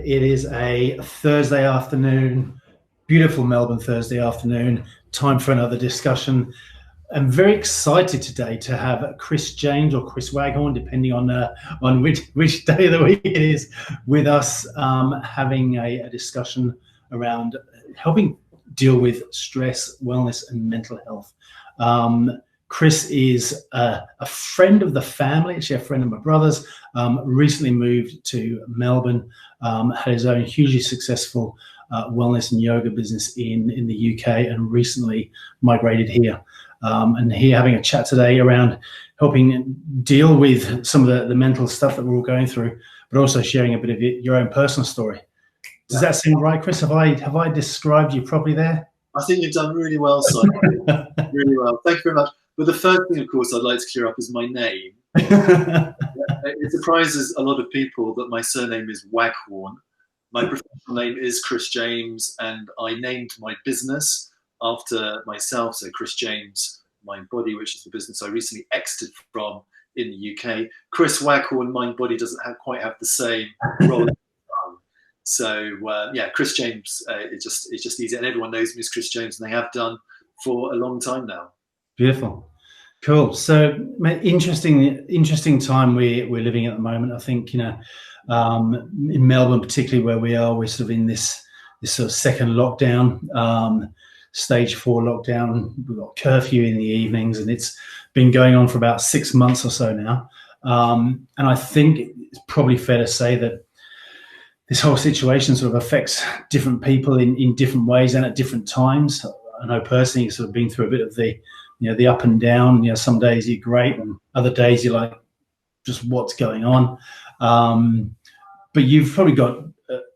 It is a Thursday afternoon, beautiful Melbourne Thursday afternoon. Time for another discussion. I'm very excited today to have Chris James or Chris Waghorn, depending on which day of the week it is, with us, having a discussion around helping deal with stress, wellness, and mental health. Chris is a friend of the family, actually a friend of my brother's, recently moved to Melbourne, had his own hugely successful wellness and yoga business in the UK, and recently migrated here. And here having a chat today around helping deal with some of the mental stuff that we're all going through, but also sharing a bit of your own personal story. Does that seem right, Chris? Have I described you properly there? I think you've done really well, Simon. Really well. Thank you very much. But the first thing, of course, I'd like to clear up is my name. It surprises a lot of people that my surname is Waghorn. My professional name is Chris James, and I named my business after myself. So Chris James Mind Body, which is the business I recently exited from in the UK. Chris Waghorn Mind Body doesn't quite have the same role. So yeah, Chris James, it's just easy, and everyone knows me as Chris James, and they have done for a long time now. Beautiful, cool. So interesting time we're living at the moment. I think in Melbourne, particularly where we are, we're sort of in this sort of second lockdown, stage 4 lockdown. We've got curfew in the evenings, and it's been going on for about 6 months or so now. And I think it's probably fair to say that this whole situation sort of affects different people in different ways and at different times. I know personally, sort of been through a bit of the up and down. Some days you're great, and other days you're like, just what's going on? But you've probably got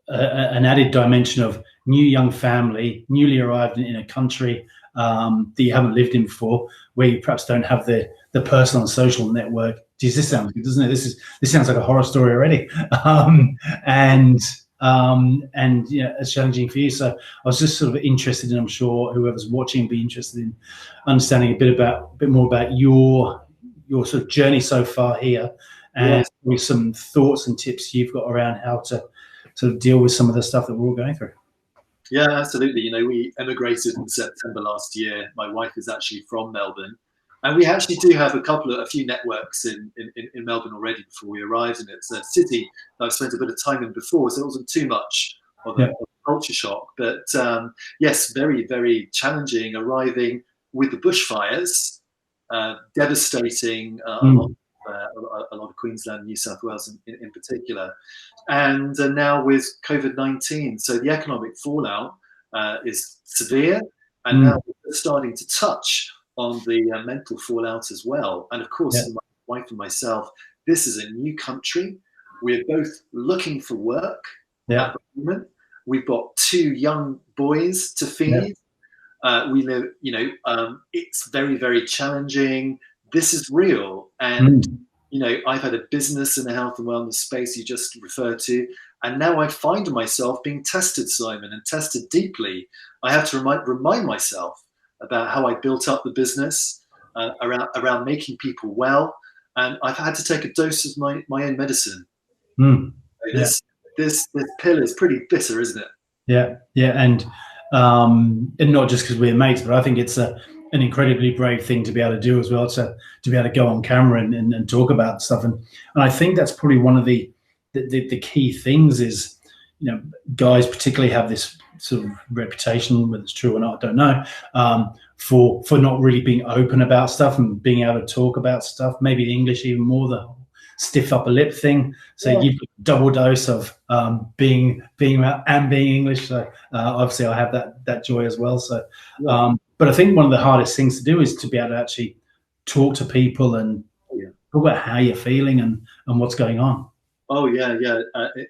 an added dimension of new young family, newly arrived in a country that you haven't lived in before, where you perhaps don't have the personal and social network. Geez, this sounds good, doesn't it? This sounds like a horror story already, and it's challenging for you. So I was just sort of interested, and I'm sure whoever's watching will be interested in understanding a bit more about your sort of journey so far here, and with some thoughts and tips you've got around how to sort of deal with some of the stuff that we're all going through. Yeah, absolutely. We emigrated in September last year. My wife is actually from Melbourne, and we actually do have a few networks in Melbourne already before we arrived, and it's a city that I've spent a bit of time in before, so it wasn't too much of a culture shock. But yes, very, very challenging arriving with the bushfires, devastating a lot of Queensland, New South Wales in particular, and now with COVID-19. So the economic fallout is severe, and now we're starting to touch on the mental fallout as well. And of course, for my wife and myself, this is a new country. We're both looking for work at the moment. We've got 2 young boys to feed. We live, it's very, very challenging. This is real. And, I've had a business in the health and wellness space you just referred to. And now I find myself being tested, Simon, and tested deeply. I have to remind myself about how I built up the business around making people well. And I've had to take a dose of my own medicine. This pill is pretty bitter, isn't it? Yeah. And not just because we're mates, but I think it's an incredibly brave thing to be able to do as well, to be able to go on camera and talk about stuff. And I think that's probably one of the key things is, guys particularly have this sort of reputation, whether it's true or not, I don't know, for not really being open about stuff and being able to talk about stuff. Maybe the English even more, the stiff upper lip thing. So you've got a double dose of being and being English. So obviously I have that joy as well. So, but I think one of the hardest things to do is to be able to actually talk to people and talk about how you're feeling and what's going on. Oh yeah,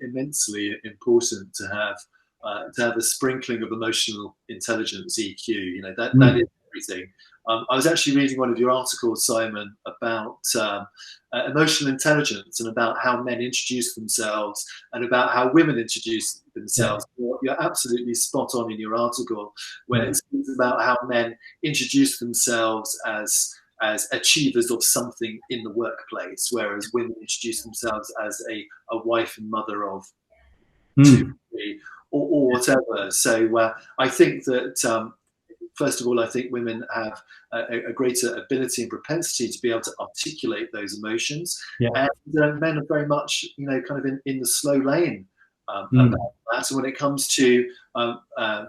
immensely important to have a sprinkling of emotional intelligence, EQ. That is everything. I was actually reading one of your articles, Simon, about emotional intelligence and about how men introduce themselves and about how women introduce themselves. You're absolutely spot on in your article when it speaks about how men introduce themselves as achievers of something in the workplace, whereas women introduce themselves as a wife and mother of 2, 3, or whatever. So I think that first of all, I think women have a greater ability and propensity to be able to articulate those emotions, and men are very much, kind of in the slow lane about that. So when it comes to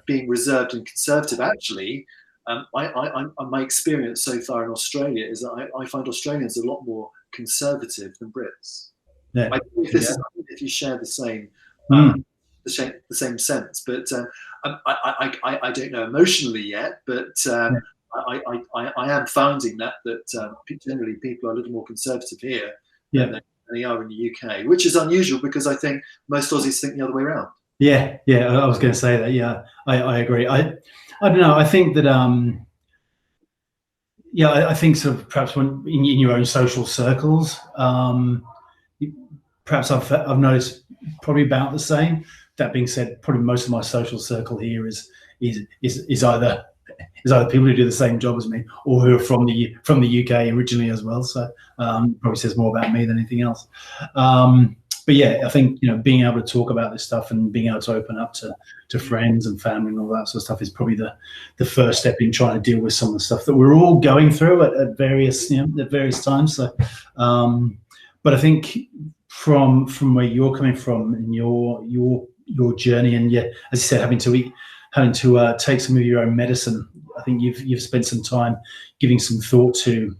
being reserved and conservative, actually, my experience so far in Australia is that I find Australians a lot more conservative than Brits. I think if you share the same. The same sense, but I don't know emotionally yet, but I am finding that generally people are a little more conservative here than they are in the UK, which is unusual because I think most Aussies think the other way around. Yeah, I was going to say that. Yeah, I agree. I don't know. I think that I think sort of perhaps when in your own social circles, perhaps I've noticed probably about the same. That being said, probably most of my social circle here is either people who do the same job as me or who are from the UK originally as well. So probably says more about me than anything else. But yeah, I think being able to talk about this stuff and being able to open up to friends and family and all that sort of stuff is probably the first step in trying to deal with some of the stuff that we're all going through at various times. So, but I think from where you're coming from and your journey, and as you said, having to take some of your own medicine, I think you've spent some time giving some thought to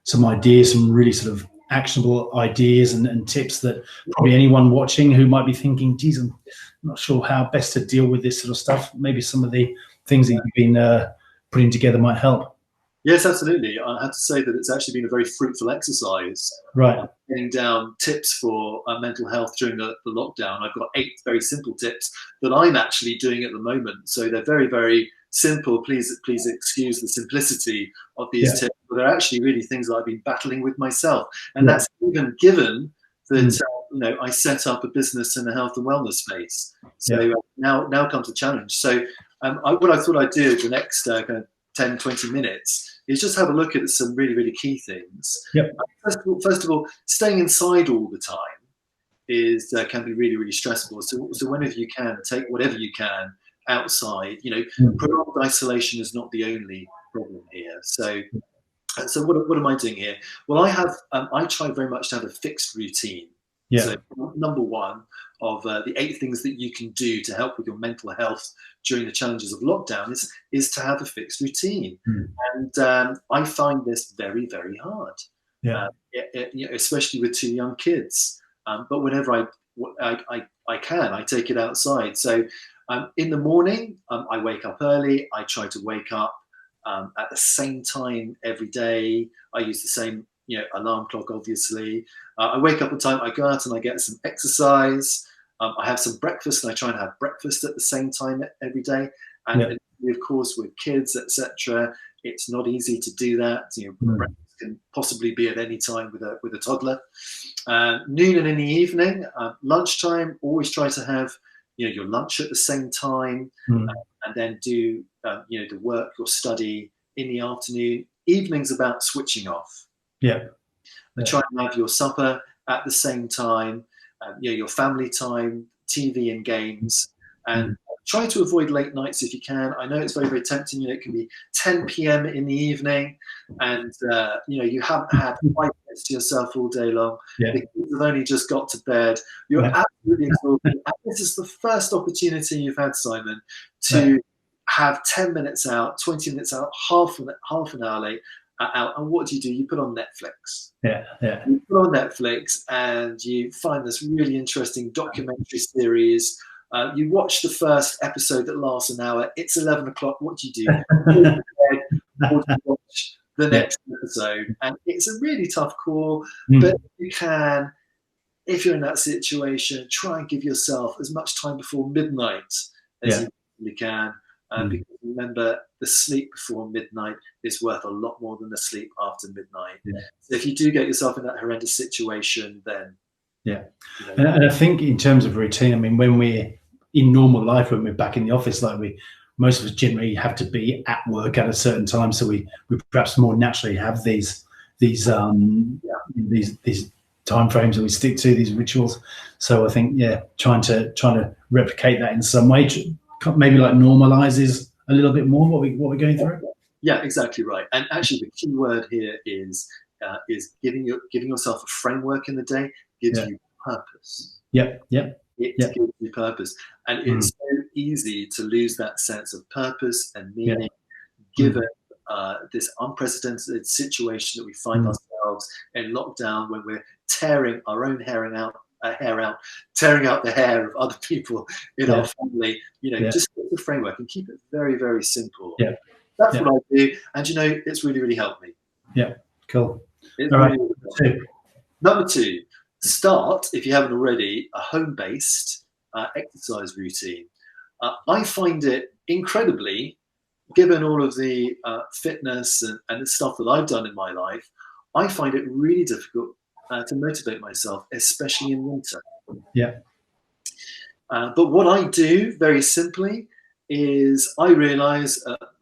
some ideas, some really sort of actionable ideas and tips that probably anyone watching who might be thinking, geez, I'm not sure how best to deal with this sort of stuff. Maybe some of the things that you've been putting together might help. Yes, absolutely. I have to say that it's actually been a very fruitful exercise. Right. Getting down tips for mental health during the lockdown. I've got 8 very simple tips that I'm actually doing at the moment. So they're very, very simple. Please excuse the simplicity of these tips, but they're actually really things that I've been battling with myself. And that's even given that I set up a business in the health and wellness space. So now comes the challenge. So what I thought I'd do the next kind of 10, 20 minutes is just have a look at some really, really key things. First of all, staying inside all the time can be really, really stressful. So whenever you can, take whatever you can outside. Prolonged isolation is not the only problem here. So what am I doing here? Well, I try very much to have a fixed routine. So number one of the 8 things that you can do to help with your mental health during the challenges of lockdown is to have a fixed routine. And I find this very, very hard, especially with 2 young kids. But whenever I can, I take it outside. So in the morning, I wake up early. I try to wake up at the same time every day. I use the same alarm clock, obviously. I wake up at time, I go out and I get some exercise. I have some breakfast and I try and have breakfast at the same time every day. And of course, with kids, etc., it's not easy to do that. Breakfast can possibly be at any time with a toddler. Noon and in the evening, lunchtime, always try to have your lunch at the same time, and then do the work or study in the afternoon. Evening's about switching off. Try and have your supper at the same time, your family time, TV and games, and try to avoid late nights if you can. I know it's very, very tempting. It can be 10 p.m. in the evening, and you haven't had 5 minutes to yourself all day long. The kids have only just got to bed. You're absolutely exhausted. And this is the first opportunity you've had, Simon, to have 10 minutes out, 20 minutes out, half an hour late. Out, and what do? You put on Netflix. You put on Netflix and you find this really interesting documentary series. You watch the first episode that lasts an hour. It's 11 o'clock. What do? Or do you watch the next episode? And it's a really tough call, but you can, if you're in that situation, try and give yourself as much time before midnight as you can. Because remember, the sleep before midnight is worth a lot more than the sleep after midnight. So if you do get yourself in that horrendous situation, then and I think in terms of routine, I mean, when we're in normal life, when we're back in the office, like most of us generally have to be at work at a certain time, so we perhaps more naturally have these time frames that we stick to, these rituals. So I think, yeah, trying to replicate that in some way, maybe like normalizes a little bit more what we're going through. Yeah, exactly right. And actually, the key word here is giving yourself a framework in the day gives you purpose. Yep. It gives you purpose, and it's so easy to lose that sense of purpose and meaning, given this unprecedented situation that we find ourselves in lockdown, when we're tearing our own hair out, tearing out the hair of other people in our family. Just get the framework and keep it very, very simple. Yeah. That's what I do, and it's really, really helped me. Yeah, cool. It's All right. really Number 2, start, if you haven't already, a home-based exercise routine. I find it incredibly, given all of the fitness and the stuff that I've done in my life, I find it really difficult to motivate myself, especially in winter. Yeah. But what I do, very simply, is I realize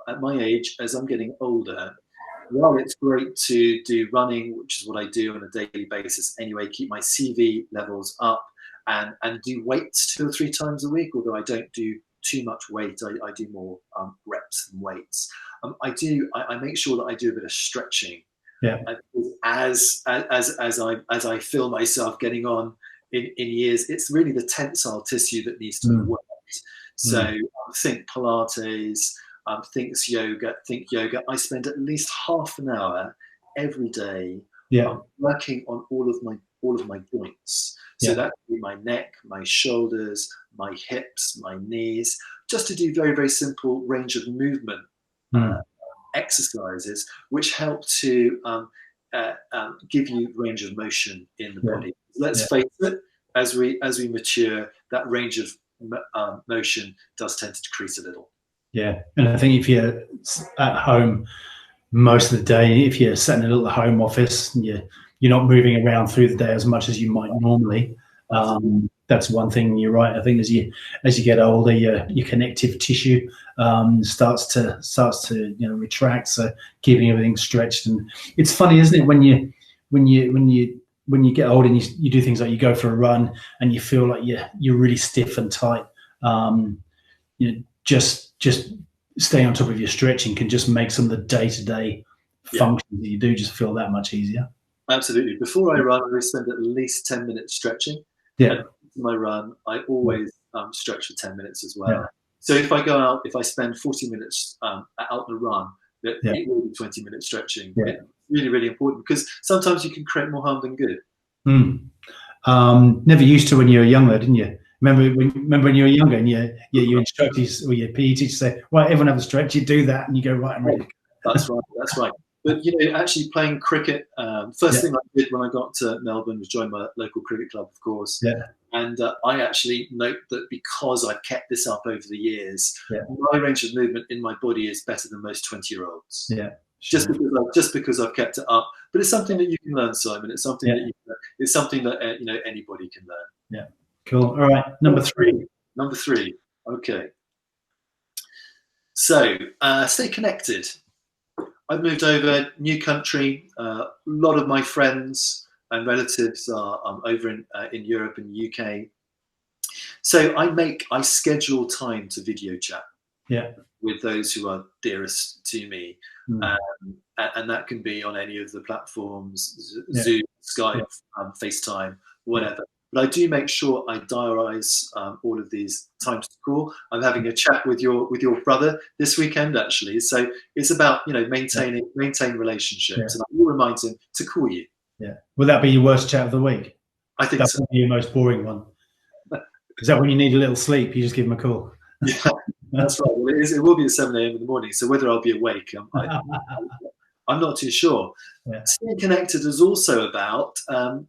at my age, as I'm getting older, while it's great to do running, which is what I do on a daily basis anyway, keep my CV levels up, and do weights 2 or 3 times a week, although I don't do too much weight. I do more reps than weights. I make sure that I do a bit of stretching. Yeah. As I feel myself getting on in years, it's really the tensile tissue that needs to be worked. So think Pilates, think yoga. I spend at least half an hour every day working on all of my joints. So that would be my neck, my shoulders, my hips, my knees, just to do very, very simple range of movement exercises, which help to give you range of motion in the body. Let's face it, as we mature, that range of motion does tend to decrease a little. Yeah, and I think if you're at home most of the day, if you're sat in a little home office, and you're not moving around through the day as much as you might normally. That's one thing. You're right. I think as you get older, your connective tissue starts to retract. So keeping everything stretched, and it's funny, isn't it, when you get older and you do things like you go for a run and you feel like you're really stiff and tight. Just staying on top of your stretching can just make some of the day-to-day functions that you do just feel that much easier. Absolutely. Before I run, I spend at least 10 minutes stretching. Yeah. And my run, I always stretch for 10 minutes as well. Yeah. So if I go out, if I spend 40 minutes out on a run, it will be 20 minutes stretching. Yeah. It's really, really important, because sometimes you can create more harm than good. Never used to when you were younger, didn't you? Remember when you were younger and your instructors or your PE teacher say, right, everyone have a stretch, you do that and you go, right, I'm ready. That's right. But actually playing cricket, first thing I did when I got to Melbourne was join my local cricket club, of course. Yeah. And I actually note that because I've kept this up over the years, Yeah. my range of movement in my body is better than most 20-year-olds. Yeah. Sure. Just because I've kept it up. But it's something that you can learn, Simon. It's something that anybody can learn. Yeah. Cool. All right. Number 3. Okay. So stay connected. I've moved over, new country. A lot of my friends and relatives are over in Europe and the UK. So I schedule time to video chat with those who are dearest to me. And that can be on any of the platforms, Zoom, Skype, FaceTime, whatever. But I do make sure I diarise all of these times to call. I'm having a chat with your brother this weekend, actually. So it's about maintain relationships, and I will remind him to call you. Yeah. Will that be your worst chat of the week? I think that would be your most boring one. Is that when you need a little sleep? You just give him a call. Yeah, that's right. Well, it will be at 7 a.m. in the morning. So whether I'll be awake, I'm not too sure. Yeah. Staying connected is also about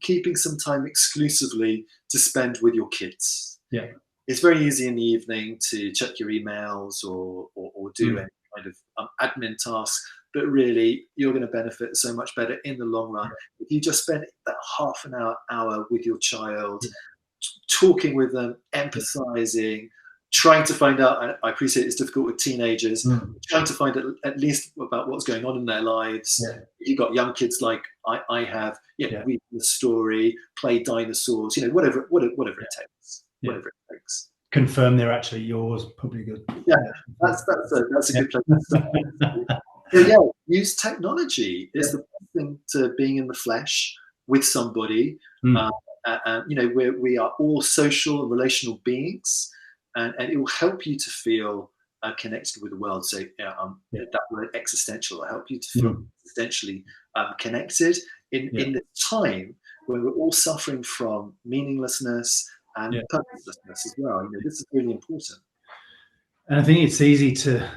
keeping some time exclusively to spend with your kids. Yeah. It's very easy in the evening to check your emails or do any kind of admin tasks, but really you're going to benefit so much better in the long run if you just spend that half an hour with your child, talking with them, empathizing, trying to find out. I appreciate it's difficult with teenagers. Trying to find out at least about what's going on in their lives. Yeah. If you've got young kids like I have, read the story, play dinosaurs, whatever it takes. Whatever it takes. Confirm they're actually yours, probably good. Yeah, that's a good place to start. So use technology is the best thing to being in the flesh with somebody. We are all social and relational beings, and it will help you to feel connected with the world. So that word existential will help you to feel existentially connected in this time when we're all suffering from meaninglessness and purposelessness as well. This is really important. And I think it's easy to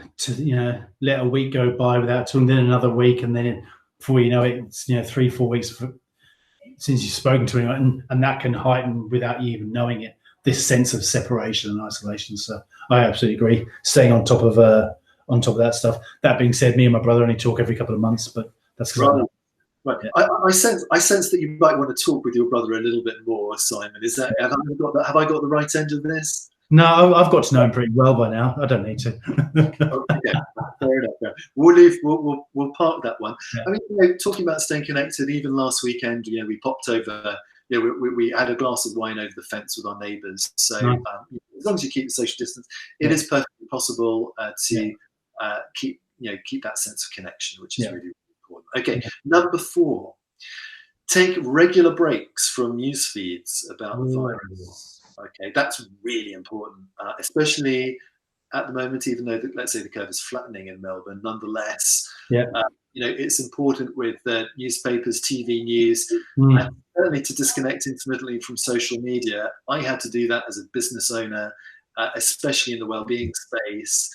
let a week go by without talking, then another week, and then before you know it, it's 3-4 weeks since you've spoken to anyone, and that can heighten without you even knowing it, this sense of separation and isolation. So I absolutely agree. Staying on top of that stuff. That being said, me and my brother only talk every couple of months, but that's right. Right. Yeah. I sense that you might want to talk with your brother a little bit more, Simon. Is that have I got the right end of this? No, I've got to know him pretty well by now. I don't need to. Okay, fair enough. Yeah. We'll park that one. Yeah. I mean, talking about staying connected. Even last weekend, we popped over. We had a glass of wine over the fence with our neighbours. So as long as you keep the social distance, it is perfectly possible to keep that sense of connection, which is really important. Okay, number 4, take regular breaks from news feeds about the virus. Okay, that's really important, especially at the moment, even though let's say the curve is flattening in Melbourne. Nonetheless, it's important with newspapers, TV news, and certainly to disconnect intermittently from social media. I had to do that as a business owner, especially in the well-being space.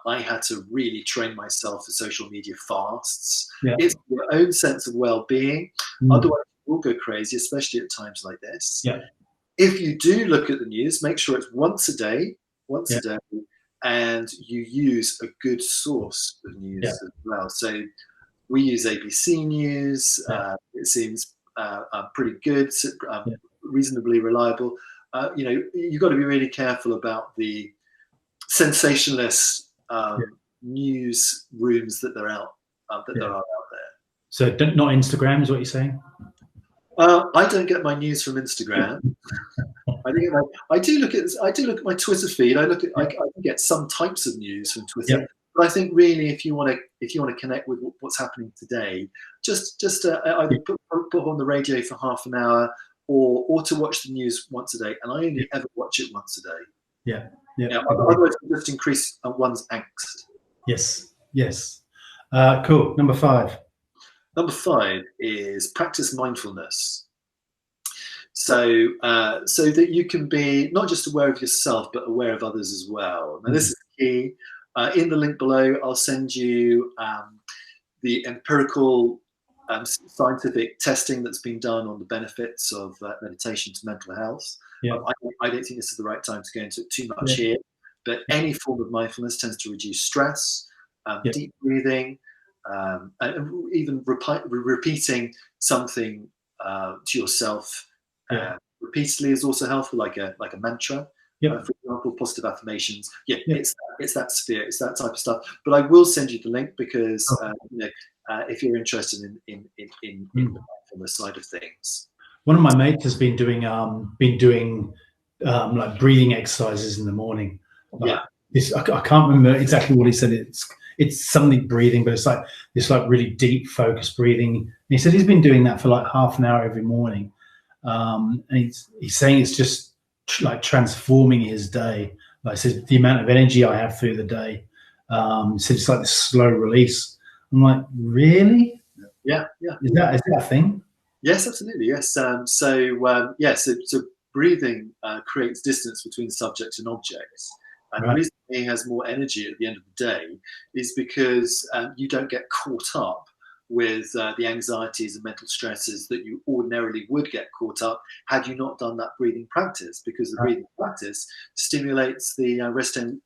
I had to really train myself for social media fasts. It's your own sense of well-being. Otherwise, you will go crazy, especially at times like this. If you do look at the news, make sure it's once a day, and you use a good source of news as well. So we use ABC News. It seems pretty good, reasonably reliable. You've got to be really careful about the sensationalist news rooms that there are out there. So not Instagram is what you're saying? I don't get my news from Instagram. I do look at my Twitter feed. I can get some types of news from Twitter, but I think really if you want to connect with what's happening today, just either put on the radio for half an hour or to watch the news once a day. And I only ever watch it once a day. Otherwise, it just increase one's angst. Yes. Cool. Number 5. Number 5 is practice mindfulness. So that you can be not just aware of yourself, but aware of others as well. Now, this is key. In the link below, I'll send you the empirical scientific testing that's been done on the benefits of meditation to mental health. I don't think this is the right time to go into it too much here, but any form of mindfulness tends to reduce stress, deep breathing, and even repeating something to yourself repeatedly is also helpful, like a mantra. For example, positive affirmations. It's that sphere, it's that type of stuff. But I will send you the link because if you're interested in the mindfulness side of things. One of my mates has been doing like breathing exercises in the morning. I can't remember exactly what he said. It's something breathing, but it's like really deep focused breathing. And he said he's been doing that for like half an hour every morning. And he's saying it's just like transforming his day. Like I said, the amount of energy I have through the day. So it's like this slow release. I'm like, really? Yeah. Is that a thing? Yes, absolutely. Yes. So breathing creates distance between subject and objects. And the reason he has more energy at the end of the day is because you don't get caught up with the anxieties and mental stresses that you ordinarily would get caught up had you not done that breathing practice, because the breathing practice stimulates the rest and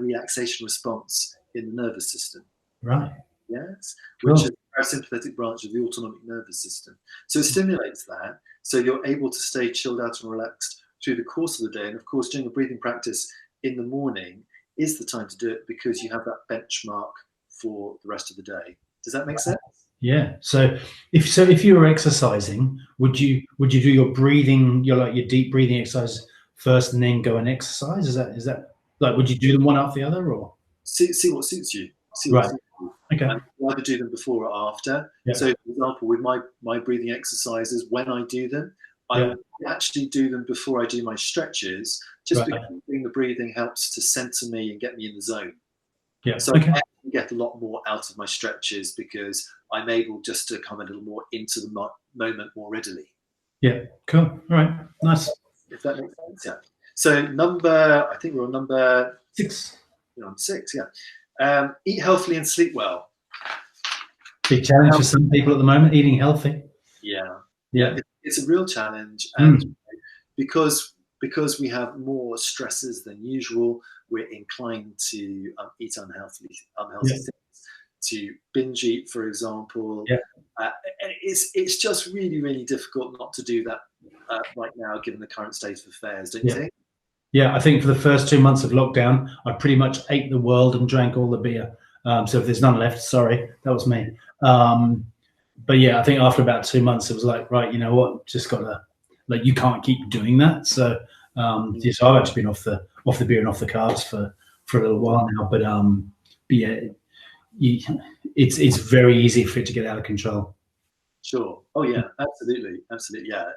relaxation response in the nervous system. Right. Yes. Which is the parasympathetic branch of the autonomic nervous system. So it stimulates that, so you're able to stay chilled out and relaxed through the course of the day. And of course, doing a breathing practice in the morning is the time to do it, because you have that benchmark for the rest of the day. Does that make sense? Yeah. So if you were exercising, would you do your breathing, your deep breathing exercise first and then go and exercise? Is that like, would you do them one after the other, or See what suits you. See what right? suits you. Okay. And you either do them before or after. Yeah. So, for example, with my breathing exercises, when I do them, I Yeah. will actually do them before I do my stretches, just Right. because doing the breathing helps to center me and get me in the zone. Yeah. So Okay. I actually get a lot more out of my stretches, because I'm able just to come a little more into the moment more readily. Yeah. Cool. All right. Nice. If that makes sense, yeah. So I think we're on number 6. You're on 6, yeah. Eat healthily and sleep well. Big challenge for some people at the moment, eating healthy. Yeah. Yeah. It's a real challenge, and because we have more stresses than usual, we're inclined to eat unhealthy things, to binge eat, for example. Yeah. And it's just really, really difficult not to do that right now, given the current state of affairs, don't you think? Yeah, I think for the first 2 months of lockdown, I pretty much ate the world and drank all the beer. So if there's none left, sorry, that was me. But yeah, I think after about 2 months, it was like, right, you know what, just gotta, like, you can't keep doing that. So, so I've actually been off the beer and off the carbs for a little while now. But yeah, it's very easy for it to get out of control. Sure. Oh yeah, absolutely, yeah.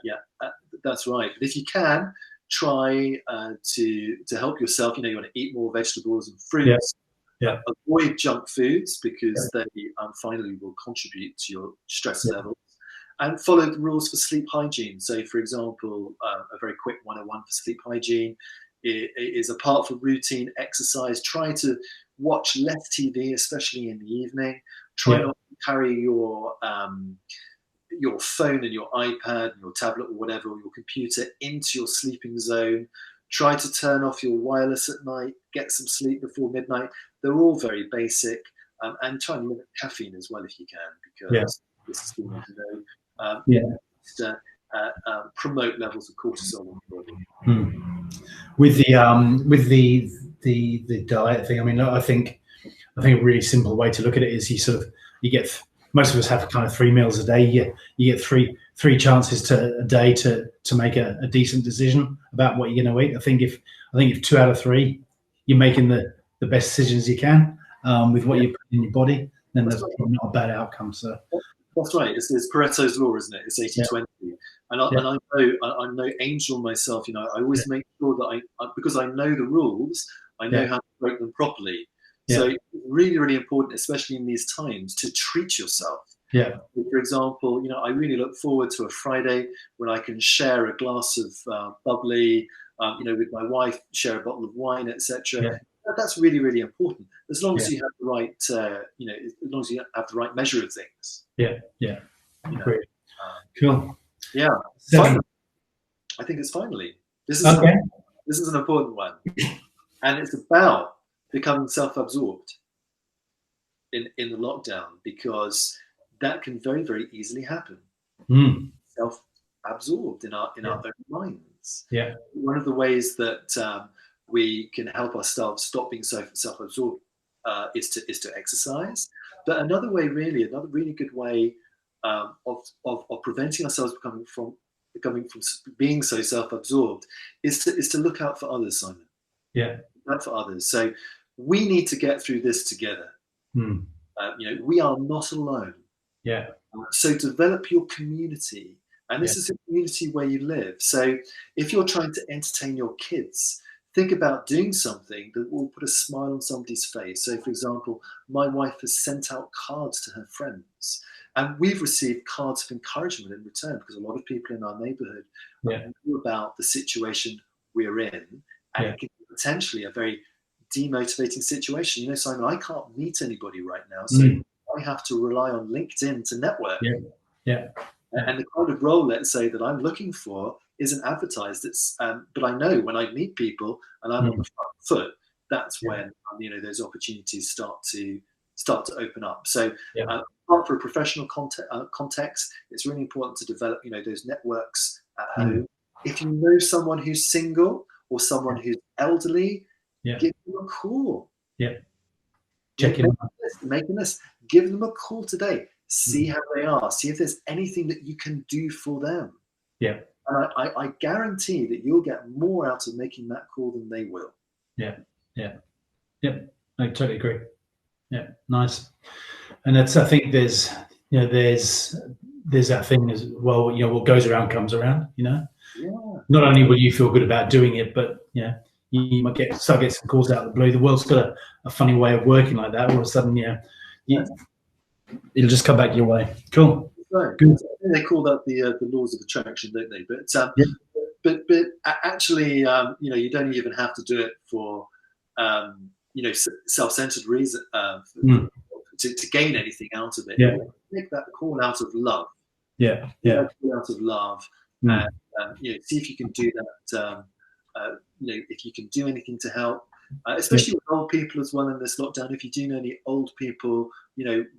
That's right. But if you can, try to help yourself. You want to eat more vegetables and fruits. Yeah. Avoid junk foods, because they finally will contribute to your stress levels. And follow the rules for sleep hygiene. So, for example, a very quick 101 for sleep hygiene is, apart from routine exercise, try to watch less TV, especially in the evening. Try not to carry your phone and your iPad and your tablet or whatever, or your computer, into your sleeping zone. Try to turn off your wireless at night. Get some sleep before midnight. They're all very basic. And try and limit caffeine as well if you can, because this is going to promote levels of cortisol in the body. With the diet thing, I mean, I think a really simple way to look at it is you get, most of us have kind of 3 meals a day. You get three chances a day to make a decent decision about what you're going to eat. I think if 2 out of 3 you're making the best decisions you can with what you put in your body, then that's probably not a bad outcome. So that's right. It's Pareto's law, isn't it? It's 80-20. And I know Angel myself. I always make sure that because I know the rules, I know how to break them properly. So it's really, really important, especially in these times, to treat yourself. Yeah. For example, I really look forward to a Friday when I can share a glass of bubbly, with my wife, share a bottle of wine, etc. Yeah. That's really, really important. As long as you have the right, as long as you have the right measure of things. Yeah. Great. Cool. Yeah. 7. Finally, I think it's finally. This is an important one, and it's about becoming self-absorbed in the lockdown, because that can very, very easily happen. Self-absorbed in our own minds. Yeah. One of the ways that we can help ourselves stop being so self-absorbed is to exercise. But another really good way of preventing ourselves becoming from being so self-absorbed is to look out for others, Simon. Yeah. Look out for others. So we need to get through this together. We are not alone. Yeah. So develop your community, and this is a community where you live. So if you're trying to entertain your kids, think about doing something that will put a smile on somebody's face. So, for example, my wife has sent out cards to her friends, and we've received cards of encouragement in return, because a lot of people in our neighborhood know about the situation we're in, and it can be potentially a very demotivating situation. Simon, I can't meet anybody right now, so I have to rely on LinkedIn to network. And the kind of role, let's say, that I'm looking for isn't advertised. But I know when I meet people and I'm on the front foot, that's when those opportunities start to open up. So for a professional context, it's really important to develop those networks at home. if you know someone who's single or someone who's elderly, Yeah. give them a call. Yeah. Yeah, Check in. make a list. Give them a call today. See how they are. See if there's anything that you can do for them. Yeah. And I guarantee that you'll get more out of making that call than they will. Yeah. Yeah. Yep. I totally agree. Yeah. Nice. And that's, I think there's that thing as well, what goes around comes around, Yeah. Not only will you feel good about doing it, but you might start getting some calls out of the blue. The world's got a funny way of working like that. All of a sudden, it'll just come back your way. Cool. Right. Good. They call that the laws of attraction, don't they? But actually, you don't even have to do it for self-centered reason to gain anything out of it. Yeah. Make that call out of love. Yeah. Out of love, and see if you can do that. If you can do anything to help, especially with old people as well in this lockdown. If you do know any old people,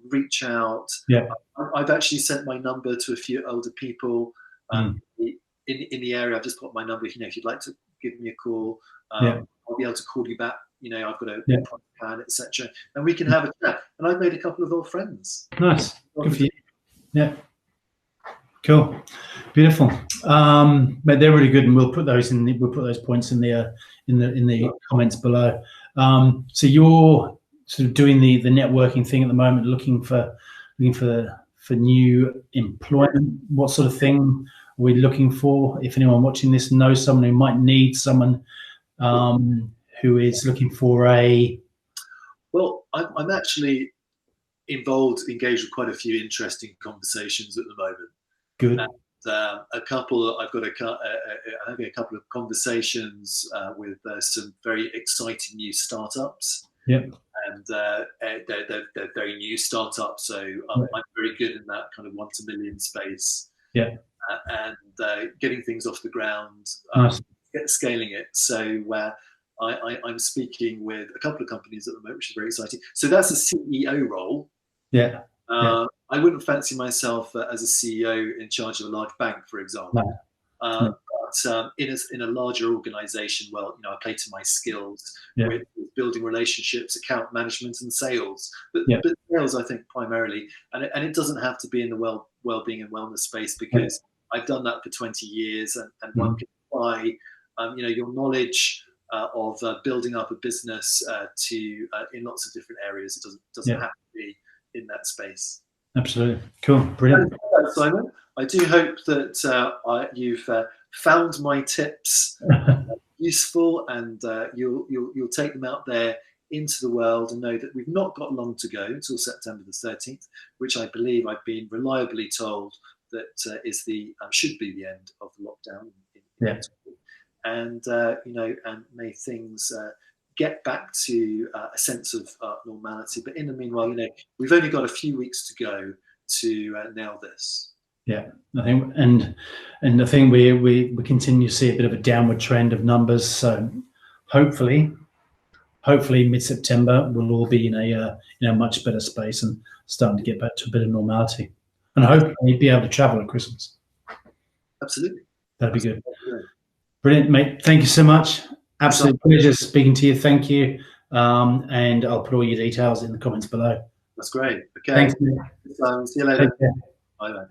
reach out. Yeah. I've actually sent my number to a few older people in the area. I've just got my number. If you'd like to give me a call, I'll be able to call you back. I've got a plan, etc. And we can have a chat. And I've made a couple of old friends. Nice. Good for you. Yeah. Cool. Beautiful. But they're really good, and we'll put those points in the comments below. So you're sort of doing the networking thing at the moment, looking for new employment. What sort of thing are we looking for? If anyone watching this knows someone who might need someone who is looking for well, I'm actually engaged with quite a few interesting conversations at the moment. Good. And, I've got a couple of conversations with some very exciting new startups. Yep. And they're very new startups, so I'm very good in that kind of 1 to million space. Yeah. And getting things off the ground, nice. Scaling it. So I'm speaking with a couple of companies at the moment, which is very exciting. So that's a CEO role. Yeah. I wouldn't fancy myself as a CEO in charge of a large bank, for example. No. But in a larger organization, I play to my skills with building relationships, account management, and sales. But sales, I think, primarily, and it doesn't have to be in the well-being and wellness space, because I've done that for 20 years, and one can apply, your knowledge of building up a business in lots of different areas. It doesn't have to be in that space. Absolutely. Cool. Brilliant. Simon, I do hope that you've found my tips useful, and you'll take them out there into the world, and know that we've not got long to go until September the 13th, which I believe I've been reliably told that should be the end of the lockdown. And and may things get back to a sense of normality. But in the meanwhile, we've only got a few weeks to go to nail this. Yeah, I think, and I think we continue to see a bit of a downward trend of numbers. So hopefully mid-September we'll all be in a much better space and starting to get back to a bit of normality. And hopefully be able to travel at Christmas. Absolutely. That'd be good. Brilliant, mate. Thank you so much. Absolute pleasure speaking to you. Thank you. And I'll put all your details in the comments below. That's great. Okay. Thanks, mate. See you later. Take care. Bye.